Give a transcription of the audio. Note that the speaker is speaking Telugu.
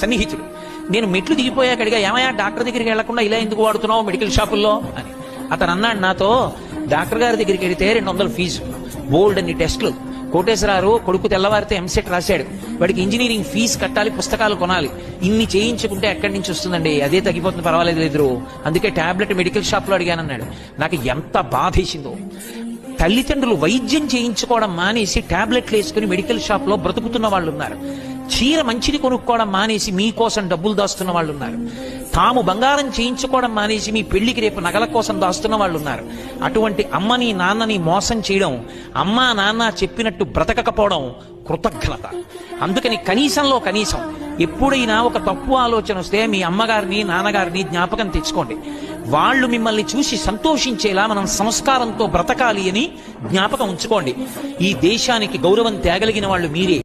సన్నిహితుడు. నేను మెట్లు దిగిపోయాక అడిగా, ఏమయ్యా డాక్టర్ దగ్గరికి వెళ్లకుండా ఇలా ఎందుకు వాడుతున్నావు మెడికల్ షాపుల్లో అని. అతను అన్నాడు నాతో, డాక్టర్ గారి దగ్గరికి వెళితే 200 ఫీజు, బోల్డ్ అన్ని టెస్టులు, కోటేశ్వరారు కొడుకు తెల్లవారితే ఎంసెట్ రాశాడు, వాడికి ఇంజనీరింగ్ ఫీజు కట్టాలి, పుస్తకాలు కొనాలి, ఇన్ని చేయించుకుంటే ఎక్కడి నుంచి వస్తుందండి, అదే తగ్గిపోతుంది, పర్వాలేదు ఎదురు, అందుకే టాబ్లెట్ మెడికల్ షాప్లో అడిగానన్నాడు. నాకు ఎంత బాధేసిందో. తల్లిదండ్రులు వైద్యం చేయించుకోవడం మానేసి టాబ్లెట్లు వేసుకుని మెడికల్ షాప్లో బ్రతుకుతున్న వాళ్ళు ఉన్నారు. చీర మంచిది కొనుక్కోవడం మానేసి మీకోసం డబ్బులు దాస్తున్న వాళ్ళు ఉన్నారు. తాము బంగారం చేయించుకోవడం మానేసి మీ పెళ్లికి రేపు నగల కోసం దాస్తున్న వాళ్ళు ఉన్నారు. అటువంటి అమ్మని నాన్నని మోసం చేయడం, అమ్మా నాన్న చెప్పినట్టు బ్రతకకపోవడం కృతజ్ఞత. అందుకని కనీసంలో కనీసం ఎప్పుడైనా ఒక తప్పు ఆలోచన వస్తే మీ అమ్మగారిని నాన్నగారిని జ్ఞాపకం తెచ్చుకోండి. వాళ్ళు మిమ్మల్ని చూసి సంతోషించేలా మనం సంస్కారంతో బ్రతకాలి అని జ్ఞాపకం ఉంచుకోండి. ఈ దేశానికి గౌరవం తేగలిగిన వాళ్ళు మీరే.